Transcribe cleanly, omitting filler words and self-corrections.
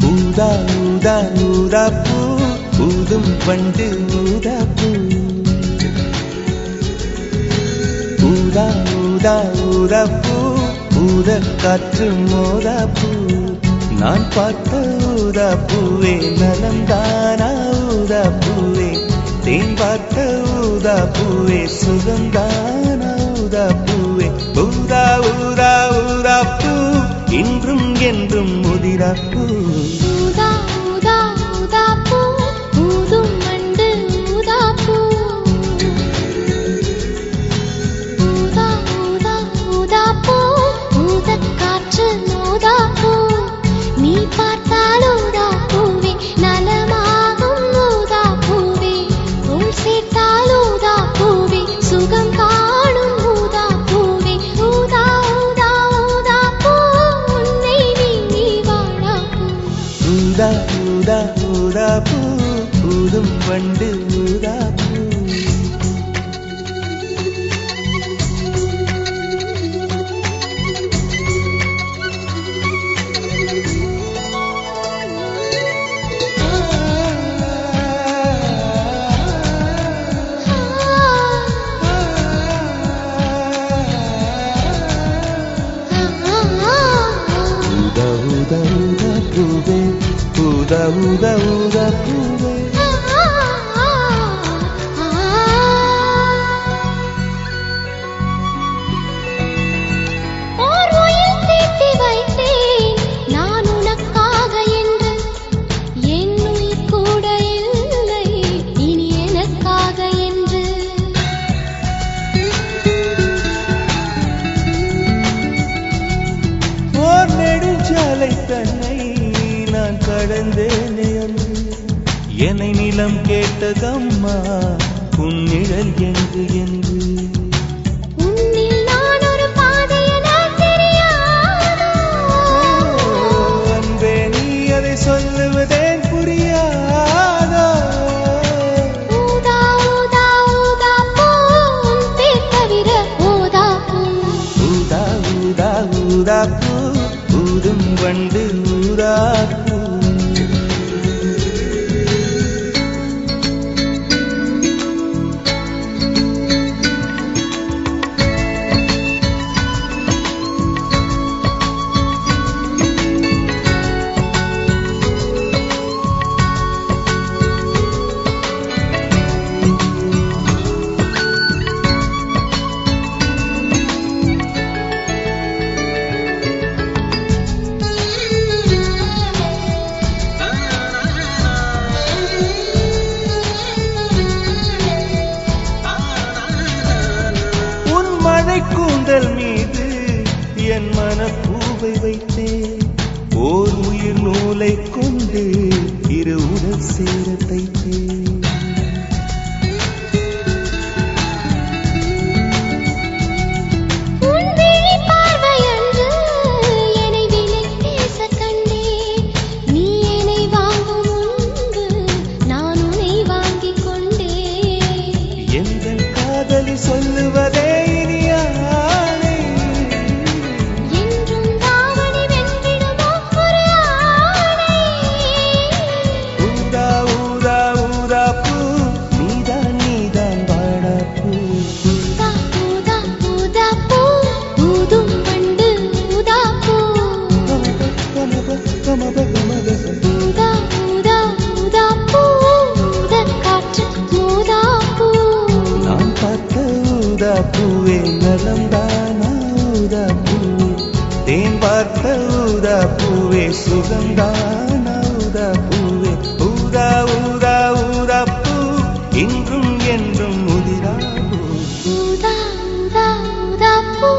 ஊதா ஊதா ஊதாப்பூ ஊதும் பண்டு ஊதாப்பூ ஊதா ஊதா ஊதாப்பூ ஊத காற்று மோதாப்பூ நான் பார்த்த ஊதாப்பூவே நலம்தானா ஊதாப்பூவே தேன் பார்த்த ஊதாப்பூவே சுகம்தானா ஊதாப்பூவே ஊதா ஊதா ஊதாப்பூ இன்றும் என்றும் முதிராப்பூ ஊதா ஊதா ஊதாப்பூ ஊதும் வண்டு ஊதாப்பூ ஊதா ஊதா ஊதாப்பூ ஊதக் காற்று ஊதாப்பூ நீ பார்த்தால் ஊதாப்பூவே நலமாகும் ஊதாப்பூவே உள் சேர்த்தால் ஊதாப்பூவே சுகம் காணும் ஊதாப்பூவே ஊதா ஊதா ஊதாப்பூ உன்னை நீ வாழாப்பூ ஊதா ஊதா ஊதாப்பூ ஊதும் வண்டு ஊதாப்பூ ஊதா ஊதா ஊதாப்பூவே ஊதா ஊதா ஊதாப்பூவே ஓர் உயிர் தீட்டி வைத்தேன் நான் உனக்காக என்று என் உயிர் கூட இல்லை இனி எனக்காக என்று ஓர் நெடுஞ்சாலை தன்னை நான் கடந்தேனே அன்று என்னை நிலம் கேட்டதம்மா உன் நிழல் என்று என்று உன்னில் நான் ஒரு பாதை என தெரியாதோ அன்பே நீ அதை சொல்லுவதேன் புரியாதோ ஊதா ஊதா ஊதாப்பூ உன் பேர் தவிர ஊதாப்பூ ஊதா ஊதா ஊதாப்பூ ஊதும் வண்டு ஊதாப்பூ கூந்தல் மீது என் மனப்பூவை வைத்தேன் ஓர் உயிர் நூலை கொண்டு இரு உடல் சேர தைத்தேன் சொல்லுவதே இனியானை என்றும் தாவணி வென்றிடுமோ ஒரு ஆணை ஊதா ஊதா ஊதா பூ நீதான் நீதான் வாழா பூ பூவே நலம்தானா ஊதா பூவே தேன் பார்த்த ஊதா பூவே சுகம்தானா ஊதா பூவே ஊதா ஊதா ஊதா பூ இன்றும் என்றும் முதிரா பூ ஊதா ஊதா ஊதா பூ